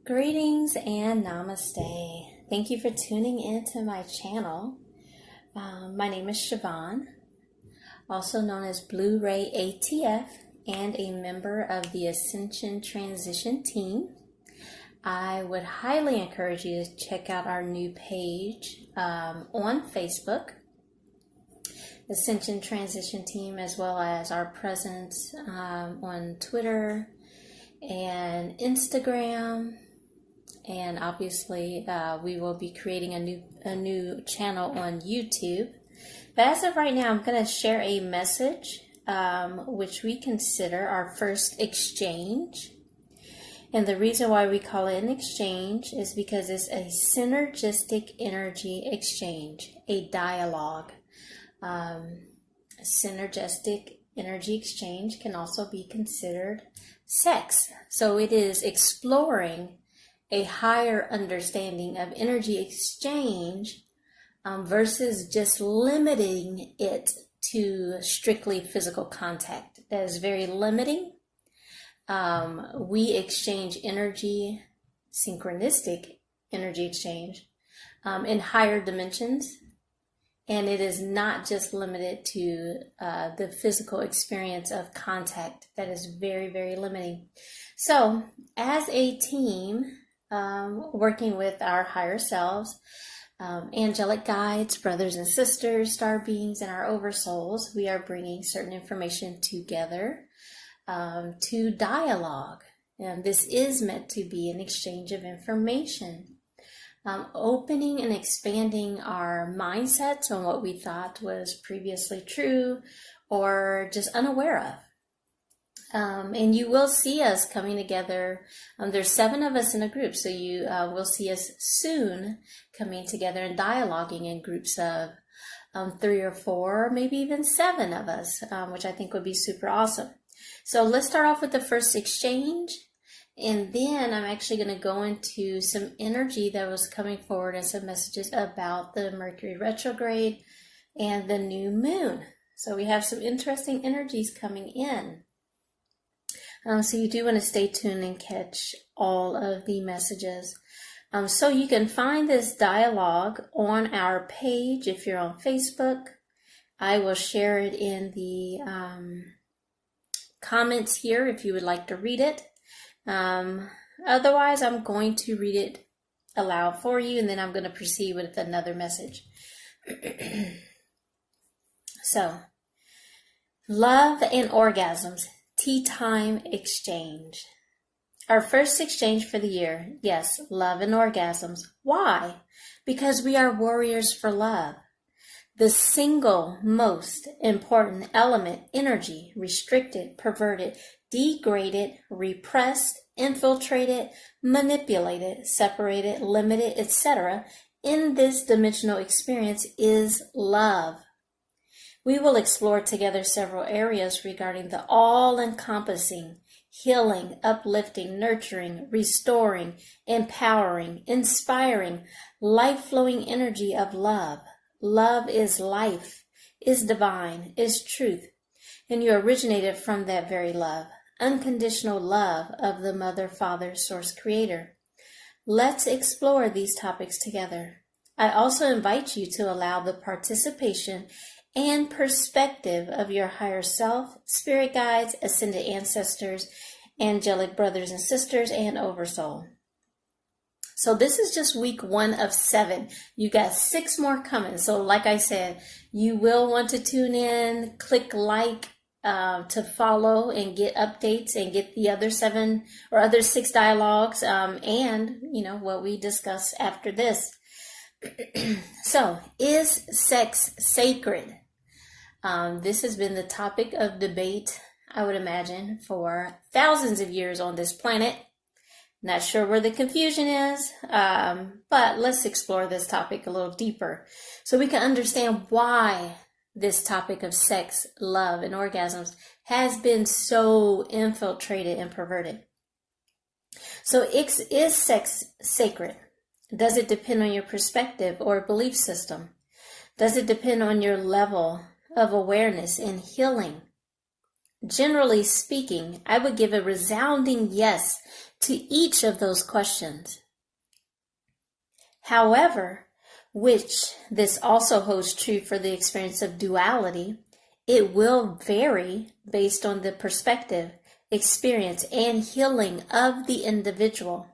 Greetings and namaste. Thank you for tuning into my channel. My name is Shevann, also known as BlueRay ATF, and a member of the Ascension Transition team. I would highly encourage you to check out our new page on Facebook, Ascension Transition Team, as well as our presence on Twitter and Instagram. And obviously, we will be creating a new channel on YouTube. But as of right now, I'm going to share a message, which we consider our first exchange. And the reason why we call it an exchange is because it's a synergistic energy exchange, a dialogue. Synergistic energy exchange can also be considered sex. So it is exploring a higher understanding of energy exchange versus just limiting it to strictly physical contact. That is very limiting. We exchange energy, synchronistic energy exchange, in higher dimensions. And it is not just limited to the physical experience of contact. That is very, very limiting. So as a team, working with our higher selves, angelic guides, brothers and sisters, star beings, and our oversouls, we are bringing certain information together to dialogue. And this is meant to be an exchange of information, opening and expanding our mindsets on what we thought was previously true or just unaware of. And you will see us coming together. There's 7 of us in a group, so you will see us soon coming together and dialoguing in groups of 3 or 4, maybe even 7 of us, which I think would be super awesome. So let's start off with the first exchange, and then I'm actually going to go into some energy that was coming forward and some messages about the Mercury retrograde and the new moon. So we have some interesting energies coming in. So you do want to stay tuned and catch all of the messages. So you can find this dialogue on our page if you're on Facebook. I will share it in the comments here if you would like to read it. Otherwise, I'm going to read it aloud for you, and then I'm going to proceed with another message. So, love and orgasms. Tea time exchange. Our first exchange for the year. Yes, love and orgasms. Why? Because we are warriors for love. The single most important element, energy, restricted, perverted, degraded, repressed, infiltrated, manipulated, separated, limited, etc. in this dimensional experience is love. We will explore together several areas regarding the all-encompassing, healing, uplifting, nurturing, restoring, empowering, inspiring, life-flowing energy of love. Love is life, is divine, is truth, and you originated from that very love, unconditional love of the Mother, Father, Source, Creator. Let's explore these topics together. I also invite you to allow the participation and perspective of your higher self, spirit guides, ascended ancestors, angelic brothers and sisters, and oversoul. So this is just week 1 of 7. You got 6 more coming. So like I said, you will want to tune in, click like to follow and get updates and get the other 7 or other 6 dialogues and, what we discuss after this. So, is sex sacred? This has been the topic of debate, I would imagine, for thousands of years on this planet. Not sure where the confusion is, but let's explore this topic a little deeper so we can understand why this topic of sex, love, and orgasms has been so infiltrated and perverted. So is sex sacred? Does it depend on your perspective or belief system? Does it depend on your level of awareness and healing? Generally speaking, I would give a resounding yes to each of those questions. However, which this also holds true for the experience of duality, it will vary based on the perspective, experience, and healing of the individual.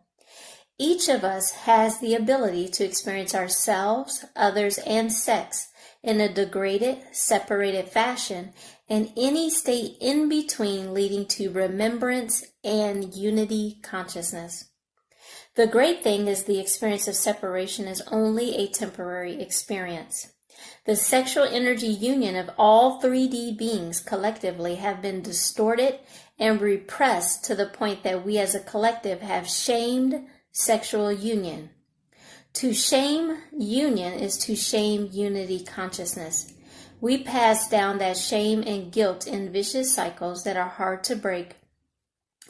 Each of us has the ability to experience ourselves, others, and sex in a degraded, separated fashion, and any state in between leading to remembrance and unity consciousness. The great thing is the experience of separation is only a temporary experience. The sexual energy union of all 3D beings collectively have been distorted and repressed to the point that we as a collective have shamed sexual union. To shame union is to shame unity consciousness. We pass down that shame and guilt in vicious cycles that are hard to break,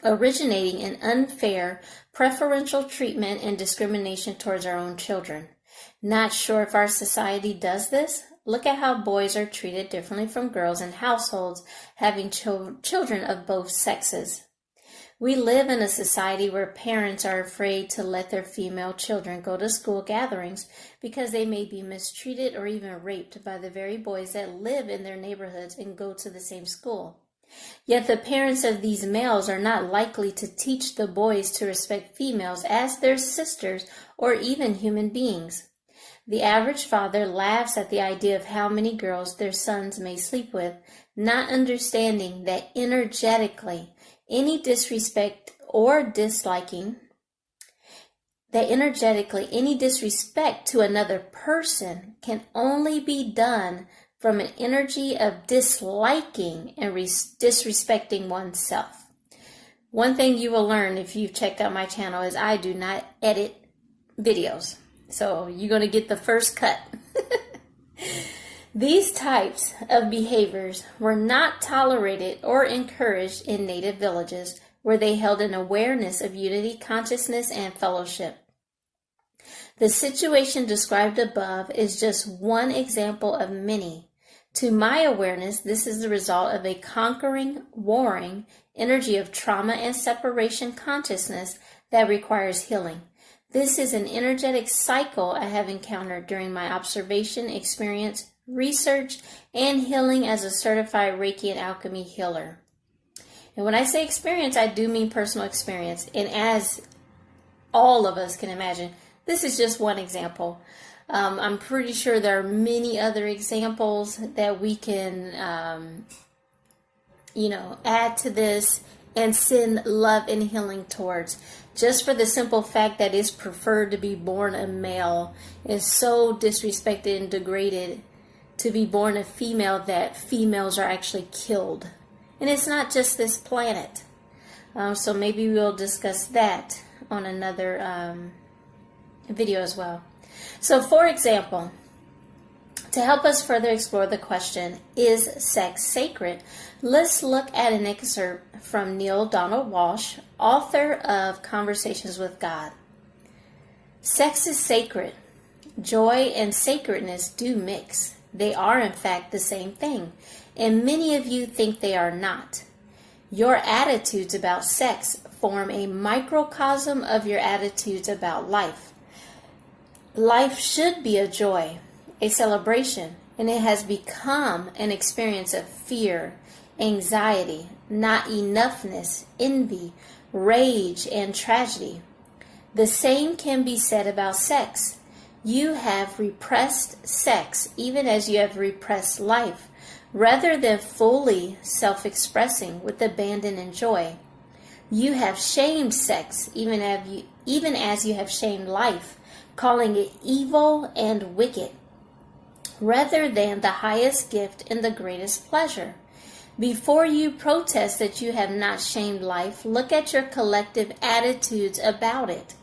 originating in unfair, preferential treatment and discrimination towards our own children. Not sure if our society does this? Look at how boys are treated differently from girls in households having children of both sexes. We live in a society where parents are afraid to let their female children go to school gatherings because they may be mistreated or even raped by the very boys that live in their neighborhoods and go to the same school. Yet the parents of these males are not likely to teach the boys to respect females as their sisters or even human beings. The average father laughs at the idea of how many girls their sons may sleep with, not understanding that energetically any disrespect to another person can only be done from an energy of disliking and disrespecting oneself. One thing you will learn if you've checked out my channel is I do not edit videos. So you're going to get the first cut. These types of behaviors were not tolerated or encouraged in native villages where they held an awareness of unity, consciousness, and fellowship. The situation described above is just one example of many. To my awareness, this is the result of a conquering, warring energy of trauma and separation consciousness that requires healing. This is an energetic cycle I have encountered during my observation, experience, research, and healing as a certified Reiki and alchemy healer. And when I say experience, I do mean personal experience. And as all of us can imagine, this is just one example. I'm pretty sure there are many other examples that we can, add to this and send love and healing towards. Just for the simple fact that it's preferred to be born a male, is so disrespected and degraded to be born a female that females are actually killed. And it's not just this planet. So maybe we'll discuss that on another video as well. So for example, to help us further explore the question, is sex sacred? Let's look at an excerpt from Neil Donald Walsh, author of Conversations with God. Sex is sacred. Joy and sacredness do mix. They are, in fact, the same thing, and many of you think they are not. Your attitudes about sex form a microcosm of your attitudes about life. Life should be a joy, a celebration, and it has become an experience of fear, anxiety, not enoughness, envy, rage, and tragedy. The same can be said about sex. You have repressed sex even as you have repressed life, rather than fully self-expressing with abandon and joy. You have shamed sex even as you have shamed life, calling it evil and wicked, rather than the highest gift and the greatest pleasure. Before you protest that you have not shamed life, look at your collective attitudes about it.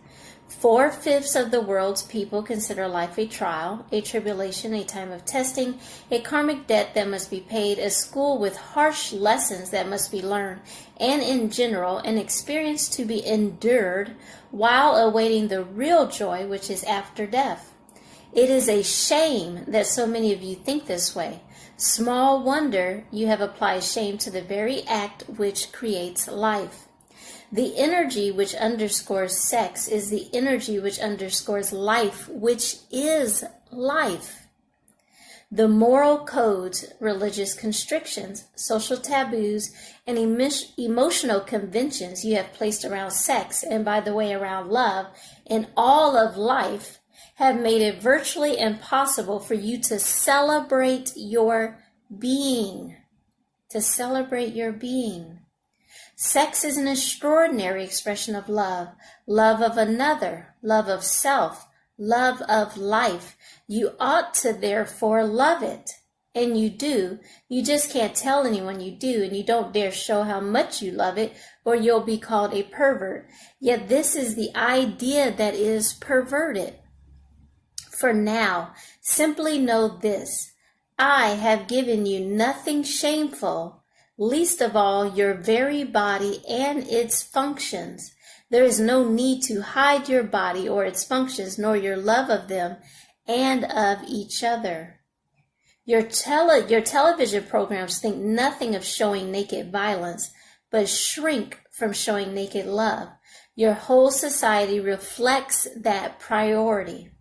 4/5 of the world's people consider life a trial, a tribulation, a time of testing, a karmic debt that must be paid, a school with harsh lessons that must be learned, and in general, an experience to be endured while awaiting the real joy which is after death. It is a shame that so many of you think this way. Small wonder you have applied shame to the very act which creates life. The energy which underscores sex is the energy which underscores life, which is life. The moral codes, religious constrictions, social taboos, and emotional conventions you have placed around sex, and by the way, around love, and all of life, have made it virtually impossible for you to celebrate your being. To celebrate your being. Sex is an extraordinary expression of love. Love of another, love of self, love of life. You ought to therefore love it. And you do. You just can't tell anyone you do, and you don't dare show how much you love it, or you'll be called a pervert. Yet this is the idea that is perverted. For now, simply know this. I have given you nothing shameful, least of all your very body and its functions. There is no need to hide your body or its functions, nor your love of them and of each other. Your television programs think nothing of showing naked violence, but shrink from showing naked love. Your whole society reflects that priority.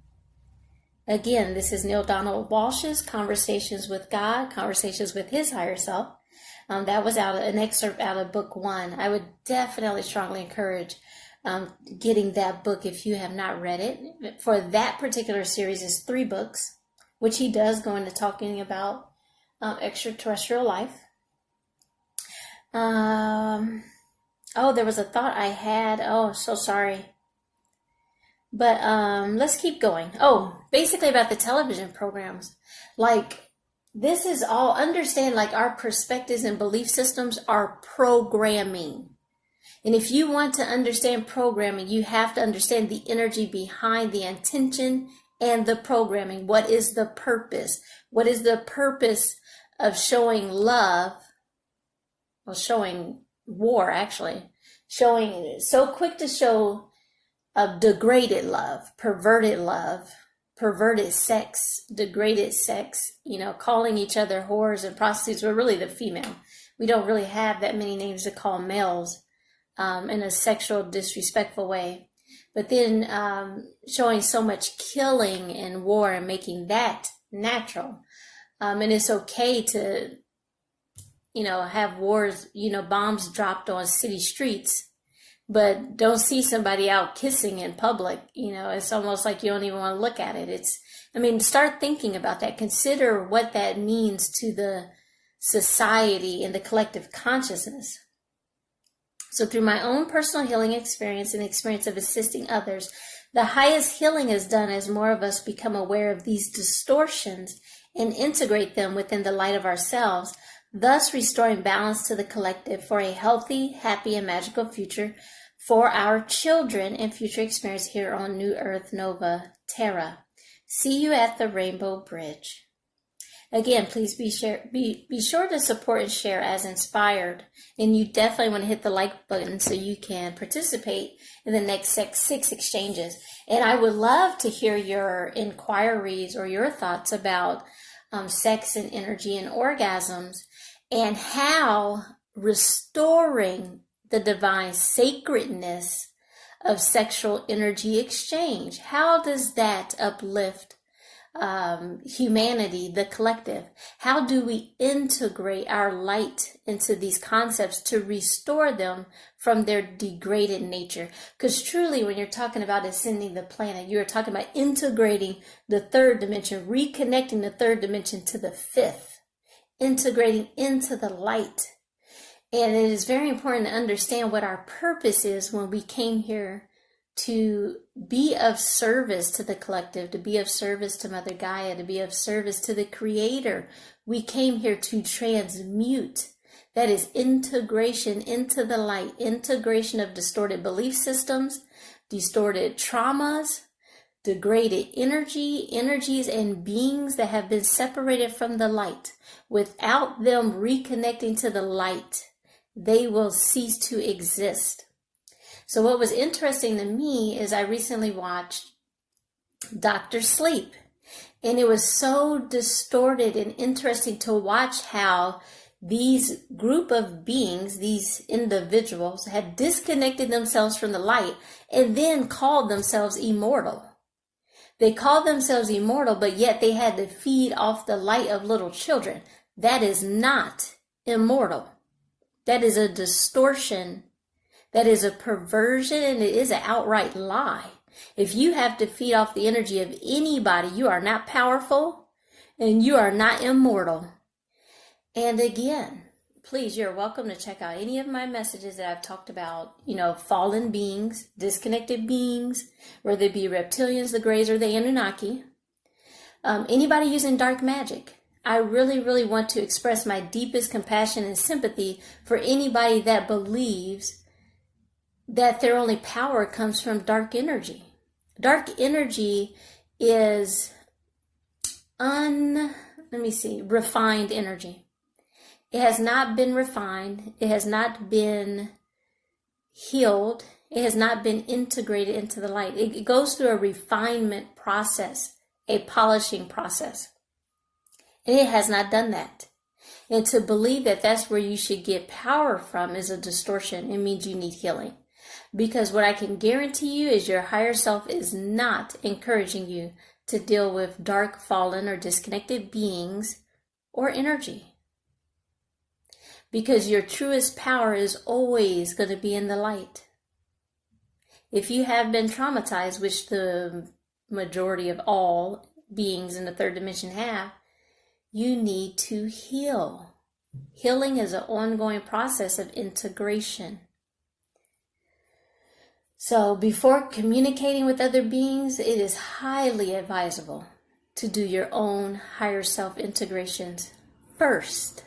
Again, this is Neale Donald Walsh's Conversations with God, Conversations with His Higher Self. That was an excerpt out of book 1. I would definitely strongly encourage getting that book if you have not read it. For that particular series is 3 books, which he does go into talking about extraterrestrial life. There was a thought I had. Oh, so sorry. But let's keep going. Basically about the television programs. Like, this is all, understand, like, our perspectives and belief systems are programming. And if you want to understand programming, you have to understand the energy behind the intention and the programming. What is the purpose? What is the purpose of showing love? Well, showing war, actually. Showing, so quick to show degraded love, perverted sex, degraded sex, calling each other whores and prostitutes. We're really the female. We don't really have that many names to call males in a sexual, disrespectful way. But then showing so much killing and war and making that natural. And it's okay to, have wars, bombs dropped on city streets, but don't see somebody out kissing in public. It's almost like you don't even want to look at it. Start thinking about that. Consider what that means to the society and the collective consciousness. So through my own personal healing experience and experience of assisting others, the highest healing is done as more of us become aware of these distortions and integrate them within the light of ourselves, thus restoring balance to the collective for a healthy, happy, and magical future for our children and future experience here on New Earth Nova Terra. See you at the Rainbow Bridge. Again, please be sure to support and share as inspired. And you definitely want to hit the like button so you can participate in the next 6 exchanges. And I would love to hear your inquiries or your thoughts about sex and energy and orgasms, and how restoring the divine sacredness of sexual energy exchange, how does that uplift humanity, the collective? How do we integrate our light into these concepts to restore them from their degraded nature? Because truly, when you're talking about ascending the planet, you're talking about integrating the 3rd dimension, reconnecting the 3rd dimension to the 5th, integrating into the light. And it is very important to understand what our purpose is when we came here to be of service to the collective, to be of service to Mother Gaia, to be of service to the Creator. We came here to transmute. That is integration into the light, integration of distorted belief systems, distorted traumas, degraded energies and beings that have been separated from the light. Without them reconnecting to the light, they will cease to exist. So what was interesting to me is I recently watched Dr. Sleep, and it was so distorted and interesting to watch how These group of beings, these individuals, had disconnected themselves from the light and then called themselves immortal. They called themselves immortal, but yet they had to feed off the light of little children. That is not immortal. That is a distortion. That is a perversion, and it is an outright lie. If you have to feed off the energy of anybody, you are not powerful and you are not immortal. And again, please, you're welcome to check out any of my messages that I've talked about, fallen beings, disconnected beings, whether it be reptilians, the Greys, or the Anunnaki. Anybody using dark magic. I really, really want to express my deepest compassion and sympathy for anybody that believes that their only power comes from dark energy. Dark energy is refined energy. It has not been refined. It has not been healed. It has not been integrated into the light. It goes through a refinement process, a polishing process. And it has not done that. And to believe that that's where you should get power from is a distortion. It means you need healing. Because what I can guarantee you is your higher self is not encouraging you to deal with dark, fallen, or disconnected beings or energy. Because your truest power is always going to be in the light. If you have been traumatized, which the majority of all beings in the third dimension have, you need to heal. Healing is an ongoing process of integration. So before communicating with other beings, it is highly advisable to do your own higher self integrations first.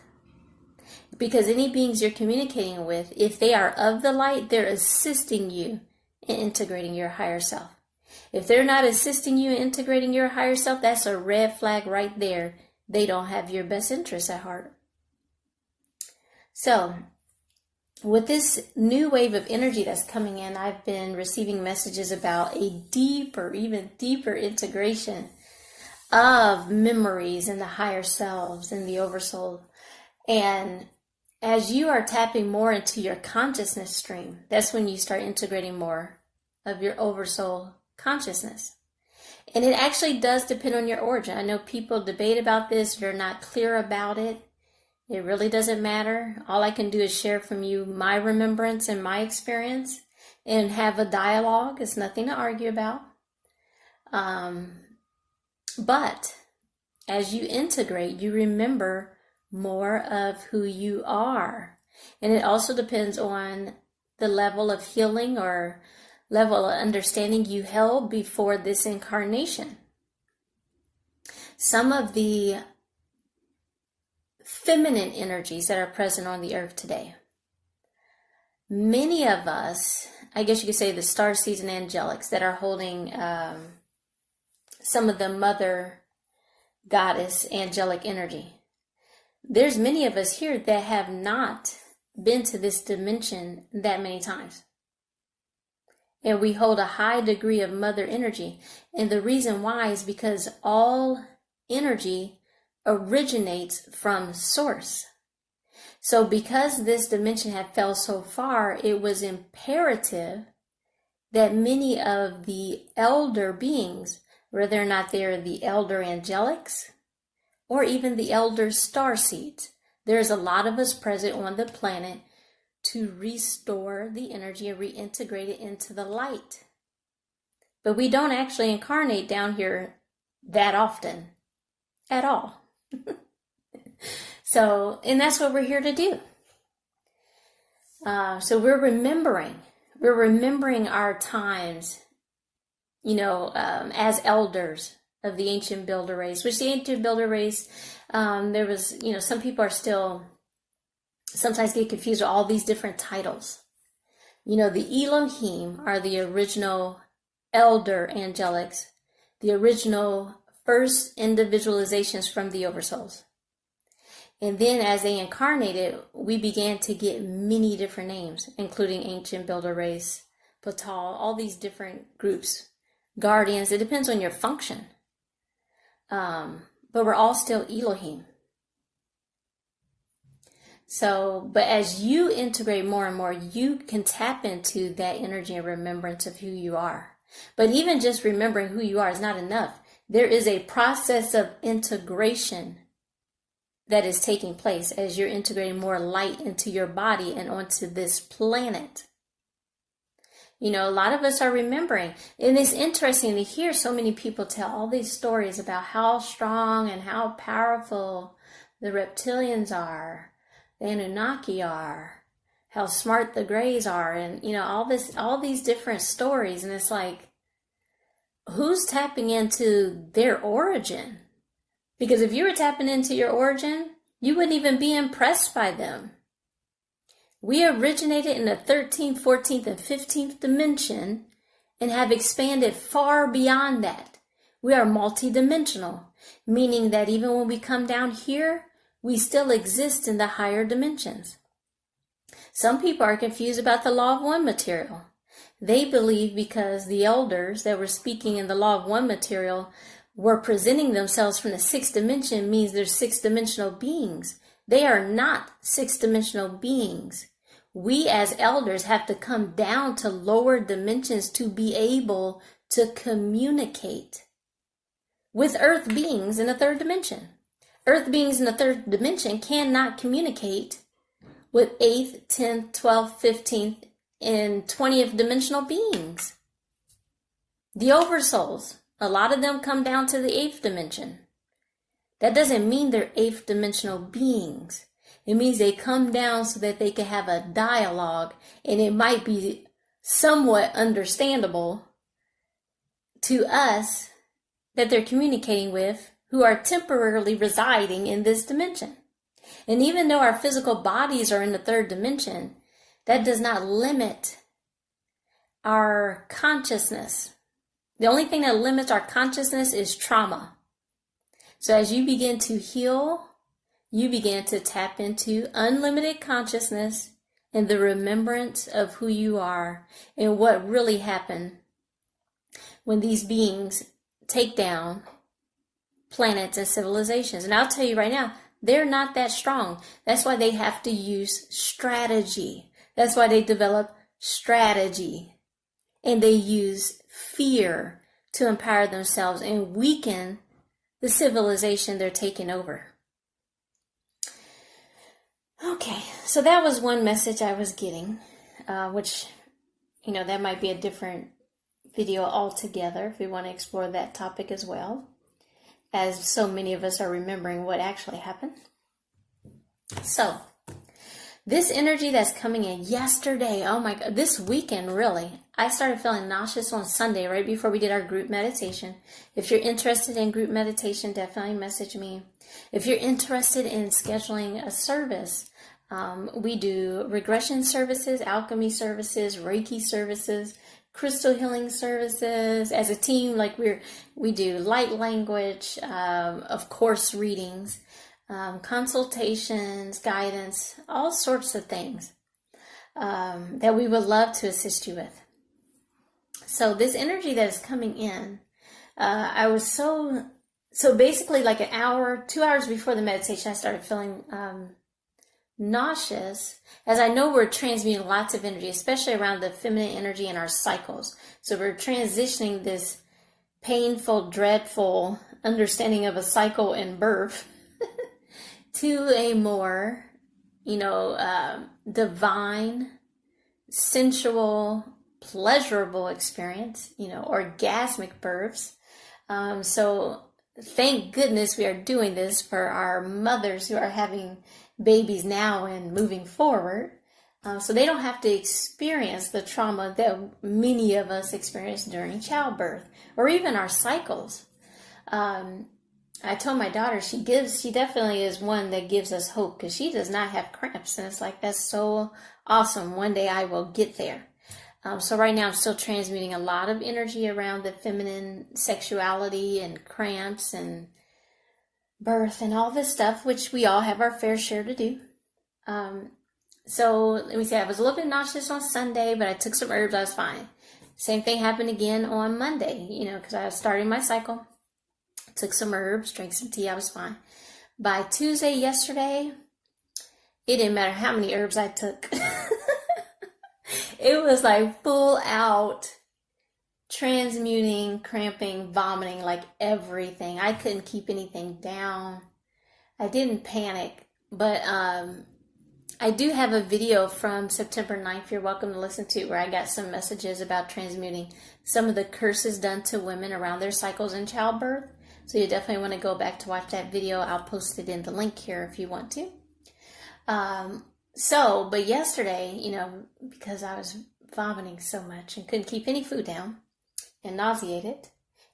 Because any beings you're communicating with, if they are of the light, they're assisting you in integrating your higher self. If they're not assisting you in integrating your higher self, that's a red flag right there. They don't have your best interests at heart. So, with this new wave of energy that's coming in, I've been receiving messages about a deeper, even deeper integration of memories in the higher selves and the oversoul. And as you are tapping more into your consciousness stream, that's when you start integrating more of your oversoul consciousness. And it actually does depend on your origin. I know people debate about this. You're not clear about it. It really doesn't matter. All I can do is share from you my remembrance and my experience and have a dialogue. It's nothing to argue about. But as you integrate, you remember more of who you are. And it also depends on the level of healing or level of understanding you held before this incarnation. Some of the feminine energies that are present on the earth today. Many of us, I guess you could say the star season angelics that are holding some of the mother goddess angelic energy. There's many of us here that have not been to this dimension that many times. And we hold a high degree of mother energy. And the reason why is because all energy originates from source. So because this dimension had fell so far, it was imperative that many of the elder beings, whether or not they're the elder angelics or even the elder star seeds, there's a lot of us present on the planet to restore the energy and reintegrate it into the light. But we don't actually incarnate down here that often at all. So, and that's what we're here to do. So we're remembering our times, as elders of the ancient builder race, which the ancient builder race, there was, some people are still sometimes get confused with all these different titles. The Elohim are the original elder angelics, the original first individualizations from the oversouls. And then as they incarnated, we began to get many different names, including ancient builder race, Patal, all these different groups, guardians. It depends on your function. But we're all still Elohim. So, but as you integrate more and more, you can tap into that energy and remembrance of who you are. But even just remembering who you are is not enough. There is a process of integration that is taking place as you're integrating more light into your body and onto this planet. You know, a lot of us are remembering, and it's interesting to hear so many people tell all these stories about how strong and how powerful the reptilians are, the Anunnaki are, how smart the Greys are, and you know, all these different stories. And it's like, who's tapping into their origin? Because if you were tapping into your origin, you wouldn't even be impressed by them. We originated in the 13th, 14th, and 15th dimension and have expanded far beyond that. We are multidimensional, meaning that even when we come down here, we still exist in the higher dimensions. Some people are confused about the law of one material. They believe because the elders that were speaking in the law of one material were presenting themselves from the sixth dimension means they're six-dimensional beings. They are not six-dimensional beings. We as elders have to come down to lower dimensions to be able to communicate with earth beings in the third dimension. Earth beings in the third dimension cannot communicate with 8th, 10th, 12th, 15th, and 20th dimensional beings. The oversouls, a lot of them come down to the 8th dimension. That doesn't mean they're 8th dimensional beings. It means they come down so that they can have a dialogue, and it might be somewhat understandable to us that they're communicating with who are temporarily residing in this dimension. And even though our physical bodies are in the third dimension, that does not limit our consciousness. The only thing that limits our consciousness is trauma. So as you begin to heal, you begin to tap into unlimited consciousness and the remembrance of who you are and what really happened when these beings take down planets and civilizations. And I'll tell you right now, they're not that strong. That's why they have to use strategy. That's why they develop strategy. And they use fear to empower themselves and weaken the civilization they're taking over. Okay, so that was one message I was getting, which, you know, that might be a different video altogether if we want to explore that topic as well, as so many of us are remembering what actually happened. So, this energy that's coming in yesterday, oh my God, this weekend really, I started feeling nauseous on Sunday right before we did our group meditation. If you're interested in group meditation, definitely message me. If you're interested in scheduling a service, we do regression services, alchemy services, Reiki services, crystal healing services. As a team, like we do light language, of course, readings, consultations, guidance, all sorts of things that we would love to assist you with. So this energy that is coming in, I was so basically like an hour, 2 hours before the meditation, I started feeling nauseous, as I know we're transmuting lots of energy, especially around the feminine energy in our cycles. So we're transitioning this painful, dreadful understanding of a cycle and birth to a more, divine, sensual, pleasurable experience, orgasmic births. So thank goodness we are doing this for our mothers who are having babies now and moving forward, so they don't have to experience the trauma that many of us experience during childbirth or even our cycles. I told my daughter she definitely is one that gives us hope, because she does not have cramps, and it's like, that's so awesome. One day I will get there. So right now I'm still transmuting a lot of energy around the feminine sexuality and cramps and birth and all this stuff, which we all have our fair share to do. So let me see, I was a little bit nauseous on Sunday, but I took some herbs, I was fine. Same thing happened again on Monday, because I was starting my cycle. Took some herbs, drank some tea, I was fine. By Tuesday, yesterday, It didn't matter how many herbs I took. It was like full out transmuting, cramping, vomiting, like everything. I couldn't keep anything down. I didn't panic, but I do have a video from September 9th you're welcome to listen to, where I got some messages about transmuting some of the curses done to women around their cycles in childbirth. So you definitely want to go back to watch that video. I'll post it in the link here if you want to. But yesterday, because I was vomiting so much and couldn't keep any food down and nauseated,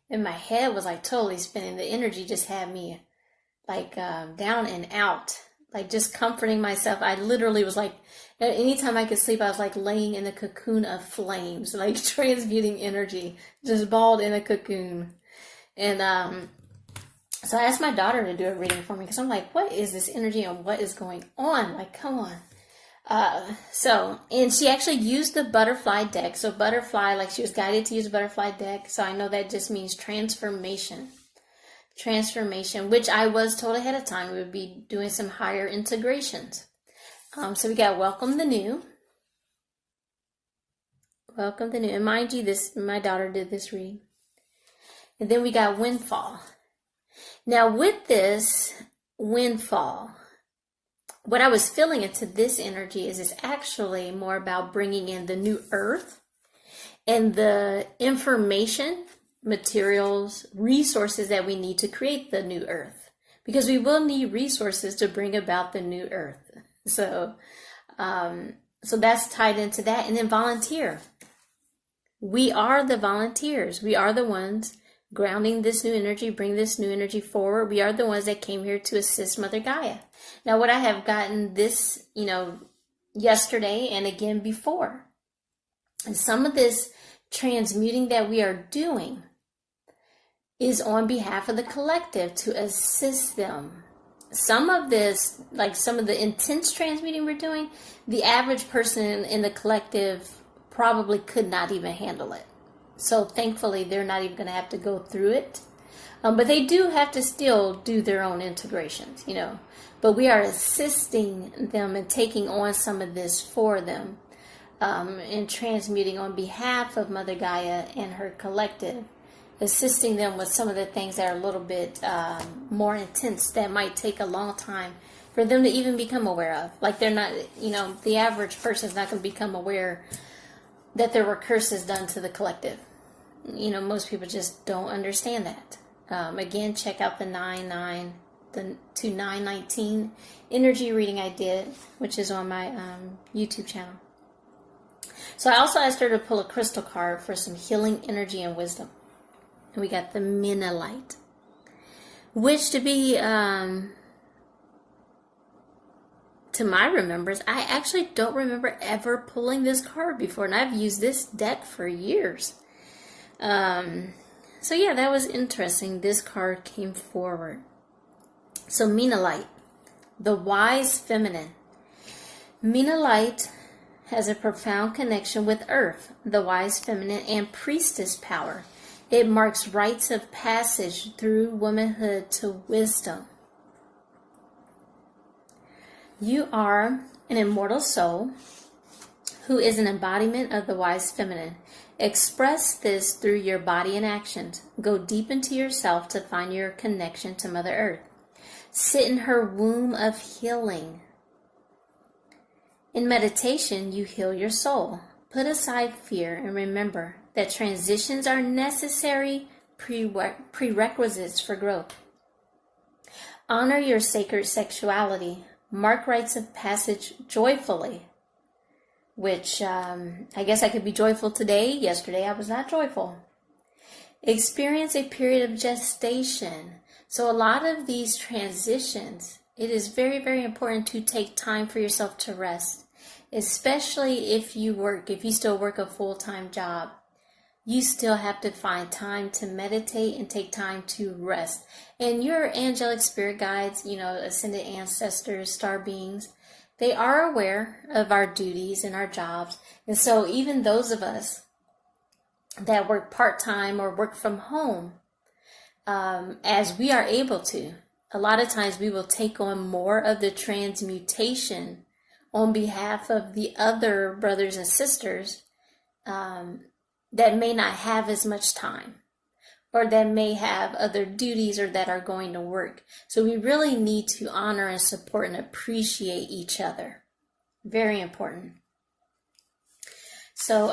and my head was like totally spinning. The energy just had me like down and out, like just comforting myself. I literally was like, anytime I could sleep, I was like laying in a cocoon of flames, like transmuting energy, just balled in a cocoon. And so I asked my daughter to do a reading for me, because I'm like, what is this energy and what is going on? Like, come on. And she actually used the butterfly deck. So butterfly, like she was guided to use a butterfly deck. So I know that just means transformation, which I was told ahead of time we would be doing some higher integrations. So we got welcome the new. And mind you, my daughter did this reading. And then we got windfall. Now with this windfall, what I was feeling into this energy is it's actually more about bringing in the new earth and the information, materials, resources that we need to create the new earth, because we will need resources to bring about the new earth. So that's tied into that. And then volunteer. We are the volunteers. We are the ones grounding this new energy, bring this new energy forward. We are the ones that came here to assist Mother Gaia. Now, what I have gotten this, yesterday and again before, and some of this transmuting that we are doing is on behalf of the collective to assist them. Some of this, like some of the intense transmuting we're doing, the average person in the collective probably could not even handle it. So thankfully, they're not even going to have to go through it. But they do have to still do their own integrations, But we are assisting them and taking on some of this for them, and transmuting on behalf of Mother Gaia and her collective, assisting them with some of the things that are a little bit more intense, that might take a long time for them to even become aware of. Like they're not, the average person is not going to become aware that there were curses done to the collective. Most people just don't understand that. Again, check out the 9/9 to 9/19 energy reading I did, which is on my YouTube channel. So I also asked her to pull a crystal card for some healing energy and wisdom. And we got the Minalite, which to be, to my remembrance, I actually don't remember ever pulling this card before, and I've used this deck for years. So yeah, that was interesting. This card came forward. So Minalite, the wise feminine. Minalite has a profound connection with Earth, the wise feminine, and priestess power. It marks rites of passage through womanhood to wisdom. You are an immortal soul who is an embodiment of the wise feminine. Express this through your body and actions. Go deep into yourself to find your connection to Mother Earth. Sit in her womb of healing. In meditation, you heal your soul. Put aside fear and remember that transitions are necessary prerequisites for growth. Honor your sacred sexuality. Mark rites of passage joyfully. Which, I guess I could be joyful today. Yesterday I was not joyful. Experience a period of gestation. So a lot of these transitions, it is very, very important to take time for yourself to rest. Especially if you still work a full-time job. You still have to find time to meditate and take time to rest. And your angelic spirit guides, ascended ancestors, star beings, they are aware of our duties and our jobs. And so even those of us that work part-time or work from home, as we are able to, a lot of times we will take on more of the transmutation on behalf of the other brothers and sisters that may not have as much time, or that may have other duties, or that are going to work. So we really need to honor and support and appreciate each other. Very important. So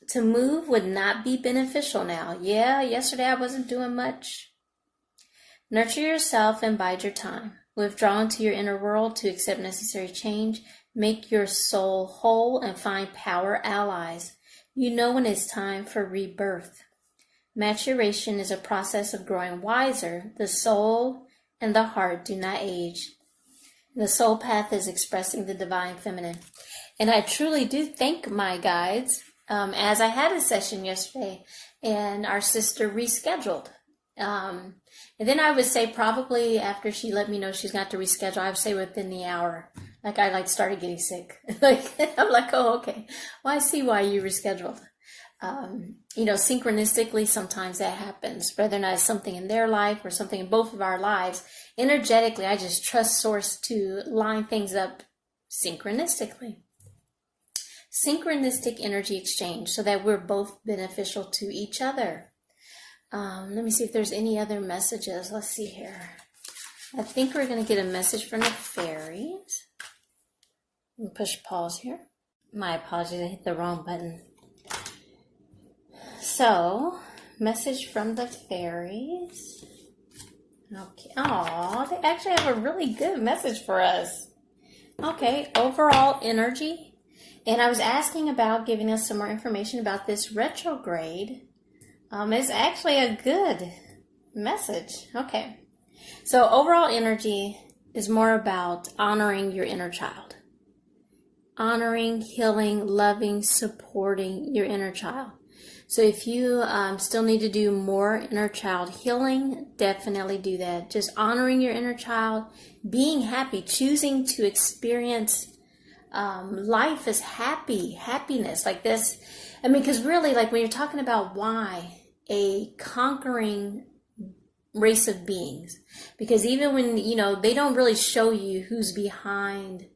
to move would not be beneficial now. Yeah, yesterday I wasn't doing much. Nurture yourself and bide your time. Withdraw into your inner world to accept necessary change. Make your soul whole and find power allies. You know when it's time for rebirth. Maturation is a process of growing wiser. The soul and the heart do not age. The soul path is expressing the divine feminine. And I truly do thank my guides, as I had a session yesterday and our sister rescheduled. And then I would say probably after she let me know she's got to reschedule, I would say within the hour, like I started getting sick. I'm like, oh, okay. Well, I see why you rescheduled. Synchronistically, sometimes that happens, whether or not it's something in their life or something in both of our lives. Energetically, I just trust Source to line things up synchronistically. Synchronistic energy exchange so that we're both beneficial to each other. Let me see if there's any other messages. Let's see here. I think we're going to get a message from the fairies. Let me push pause here. My apologies, I hit the wrong button. So, message from the fairies. Okay. Oh, they actually have a really good message for us. Okay, overall energy. And I was asking about giving us some more information about this retrograde. It's actually a good message. Okay. So overall energy is more about honoring your inner child. Honoring, healing, loving, supporting your inner child. So if you still need to do more inner child healing, definitely do that. Just honoring your inner child, being happy, choosing to experience life as happiness like this. I mean, because really, like when you're talking about why a conquering race of beings, because even when, they don't really show you who's behind,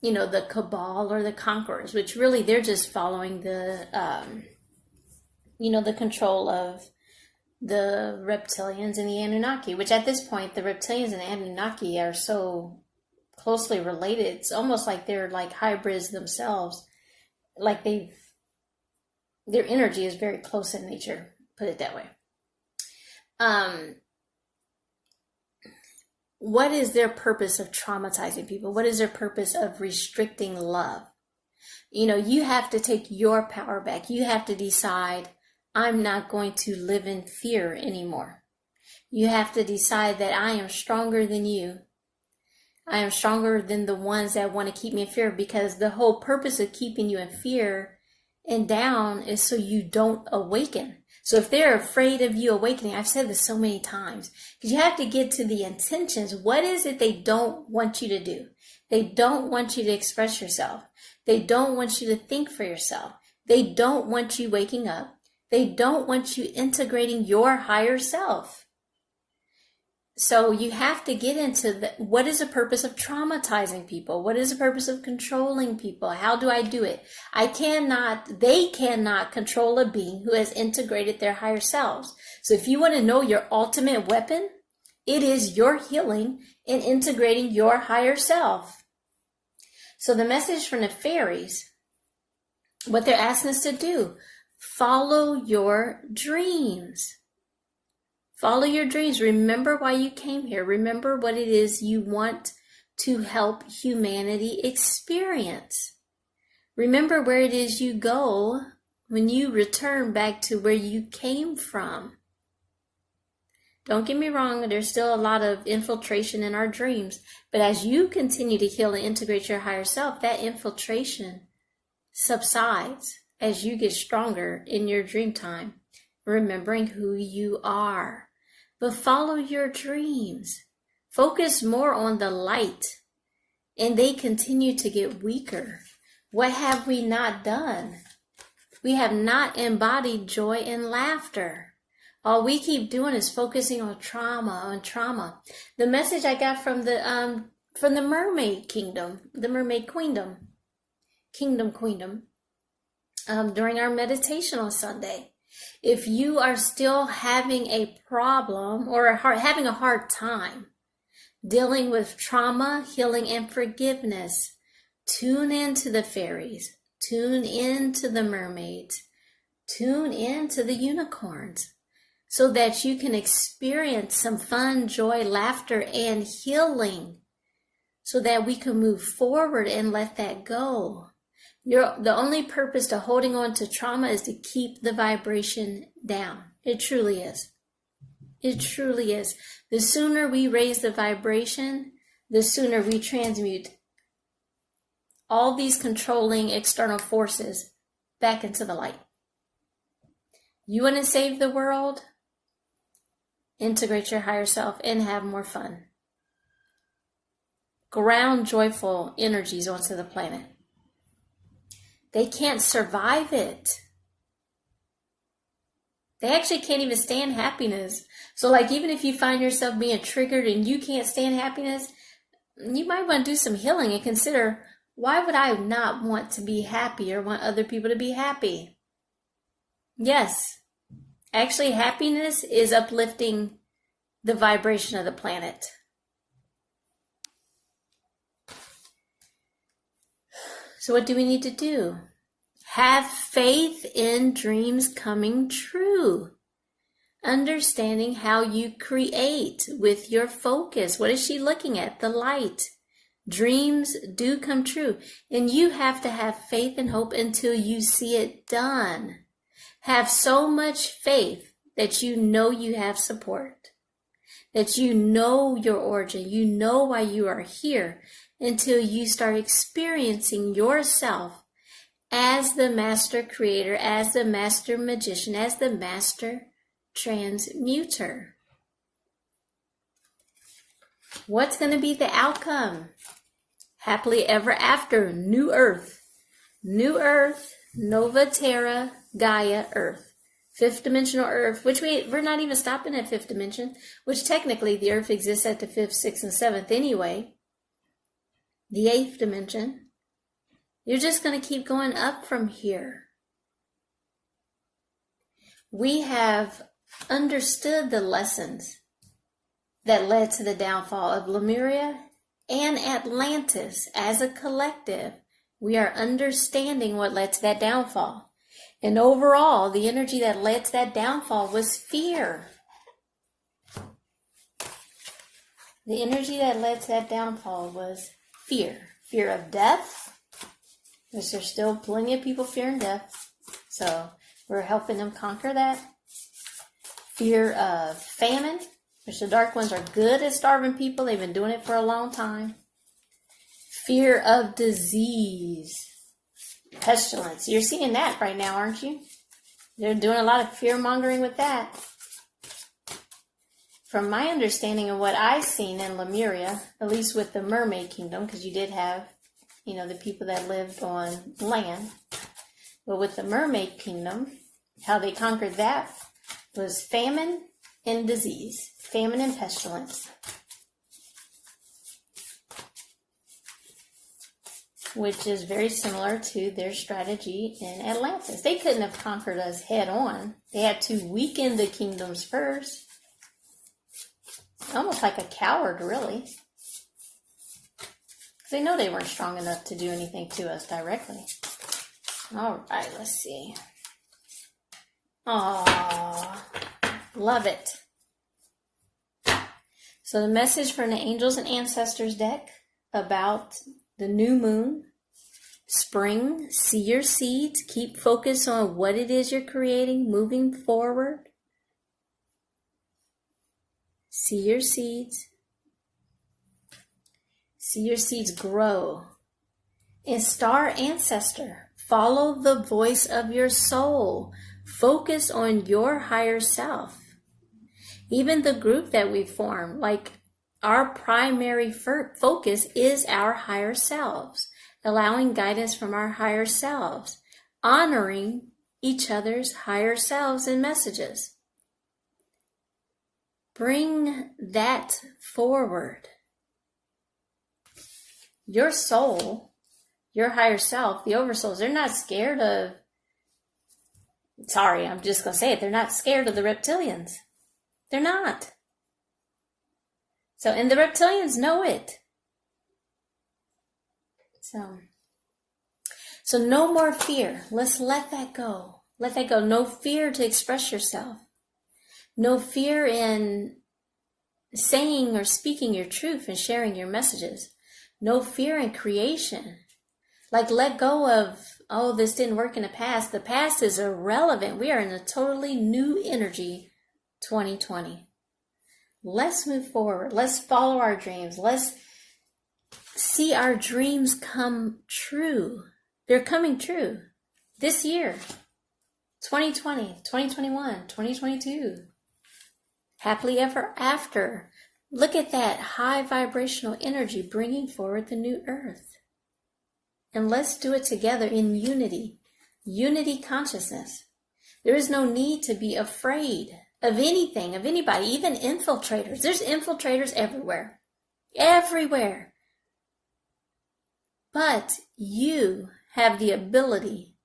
the cabal or the conquerors, which really they're just following the, the control of the reptilians and the Anunnaki, which at this point, the reptilians and the Anunnaki are so closely related. It's almost like they're like hybrids themselves. Like their energy is very close in nature, put it that way. What is their purpose of traumatizing people? What is their purpose of restricting love? You have to take your power back. You have to decide, I'm not going to live in fear anymore. You have to decide that I am stronger than you. I am stronger than the ones that want to keep me in fear, because the whole purpose of keeping you in fear and down is so you don't awaken. So if they're afraid of you awakening, I've said this so many times, because you have to get to the intentions. What is it they don't want you to do? They don't want you to express yourself. They don't want you to think for yourself. They don't want you waking up. They don't want you integrating your higher self. So you have to get into what is the purpose of traumatizing people? What is the purpose of controlling people? How do I do it? They cannot control a being who has integrated their higher selves. So if you want to know your ultimate weapon, it is your healing and integrating your higher self. So the message from the fairies, what they're asking us to do, follow your dreams. Follow your dreams. Remember why you came here. Remember what it is you want to help humanity experience. Remember where it is you go when you return back to where you came from. Don't get me wrong, there's still a lot of infiltration in our dreams. But as you continue to heal and integrate your higher self, that infiltration subsides as you get stronger in your dream time, remembering who you are. But follow your dreams. Focus more on the light, and they continue to get weaker. What have we not done? We have not embodied joy and laughter. All we keep doing is focusing on trauma. The message I got from the mermaid kingdom, the mermaid queendom, queendom, during our meditation on Sunday. If you are still having a problem or having a hard time dealing with trauma, healing, and forgiveness, tune into the fairies, tune into the mermaids, tune into the unicorns, so that you can experience some fun, joy, laughter, and healing, so that we can move forward and let that go. The only purpose to holding on to trauma is to keep the vibration down. It truly is. It truly is. The sooner we raise the vibration, the sooner we transmute all these controlling external forces back into the light. You want to save the world? Integrate your higher self and have more fun. Ground joyful energies onto the planet. They can't survive it. They actually can't even stand happiness. So like, even if you find yourself being triggered and you can't stand happiness, you might want to do some healing and consider, why would I not want to be happy or want other people to be happy? Yes. Actually, happiness is uplifting the vibration of the planet. So what do we need to do? Have faith in dreams coming true. Understanding how you create with your focus. What is she looking at? The light. Dreams do come true. And you have to have faith and hope until you see it done. Have so much faith that you know you have support, that you know your origin, you know why you are here, until you start experiencing yourself as the master creator, as the master magician, as the master transmuter. What's going to be the outcome? Happily ever after, new earth, Nova Terra, Gaia, Earth. Fifth dimensional Earth, which we're not even stopping at fifth dimension, which technically the Earth exists at the fifth, sixth, and seventh anyway. The eighth dimension. You're just going to keep going up from here. We have understood the lessons that led to the downfall of Lemuria and Atlantis as a collective. We are understanding what led to that downfall. And overall, the energy that led to that downfall was fear. The energy that led to that downfall was fear. Fear of death, which there's still plenty of people fearing death. So we're helping them conquer that. Fear of famine, which the dark ones are good at starving people. They've been doing it for a long time. Fear of disease. Pestilence. You're seeing that right now, aren't you? They're doing a lot of fear mongering with that. From my understanding of what I've seen in Lemuria, at least with the mermaid kingdom, because you did have, the people that lived on land. But with the mermaid kingdom, how they conquered that was famine and disease. Famine and pestilence. Which is very similar to their strategy in Atlantis. They couldn't have conquered us head on. They had to weaken the kingdoms first. Almost like a coward, really. Because they know they weren't strong enough to do anything to us directly. All right, let's see. Aww, love it. So the message from the Angels and Ancestors deck about the new moon, spring, see your seeds, keep focus on what it is you're creating, moving forward. See your seeds. See your seeds grow. And star ancestor, follow the voice of your soul. Focus on your higher self. Even the group that we form, like our primary focus is our higher selves, allowing guidance from our higher selves, honoring each other's higher selves and messages. Bring that forward. Your soul, your higher self, the oversouls, they're not scared of, sorry, I'm just going to say it, they're not scared of the reptilians. They're not. So, and the reptilians know it. So no more fear. Let's let that go. Let that go. No fear to express yourself. No fear in saying or speaking your truth and sharing your messages. No fear in creation. Like, let go of, oh, this didn't work in the past. The past is irrelevant. We are in a totally new energy, 2020. Let's move forward. Let's follow our dreams. Let's see our dreams come true. They're coming true this year, 2020, 2021, 2022. Happily ever after. Look at that high vibrational energy bringing forward the new earth. And let's do it together in unity. Unity consciousness. There is no need to be afraid of anything, of anybody, even infiltrators. There's infiltrators everywhere. Everywhere. But you have the ability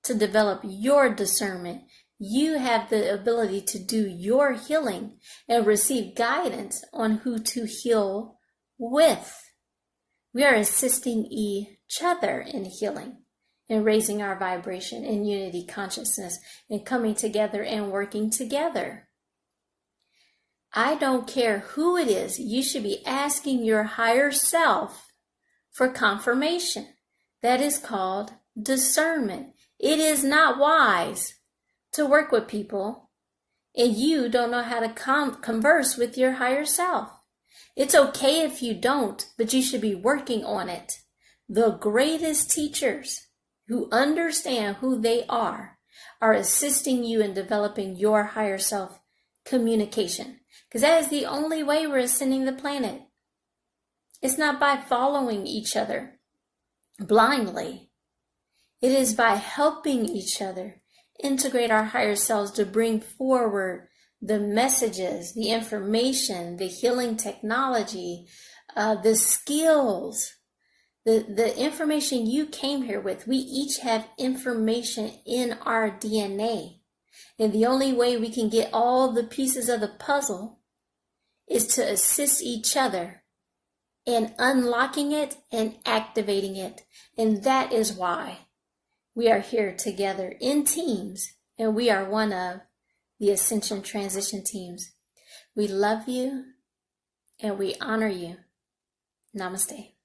to develop your discernment. You have the ability to do your healing and receive guidance on who to heal with. We are assisting each other in healing and raising our vibration in unity consciousness and coming together and working together. I don't care who it is. You should be asking your higher self for confirmation. That is called discernment. It is not wise to work with people and you don't know how to converse with your higher self. It's okay if you don't, but you should be working on it. The greatest teachers who understand who they are assisting you in developing your higher self communication. Because that is the only way we're ascending the planet. It's not by following each other blindly. It is by helping each other integrate our higher selves to bring forward the messages, the information, the healing technology, the skills, the information you came here with. We each have information in our DNA. And the only way we can get all the pieces of the puzzle is to assist each other in unlocking it and activating it. And that is why we are here together in teams, and we are one of the Ascension Transition teams. We love you and we honor you. Namaste.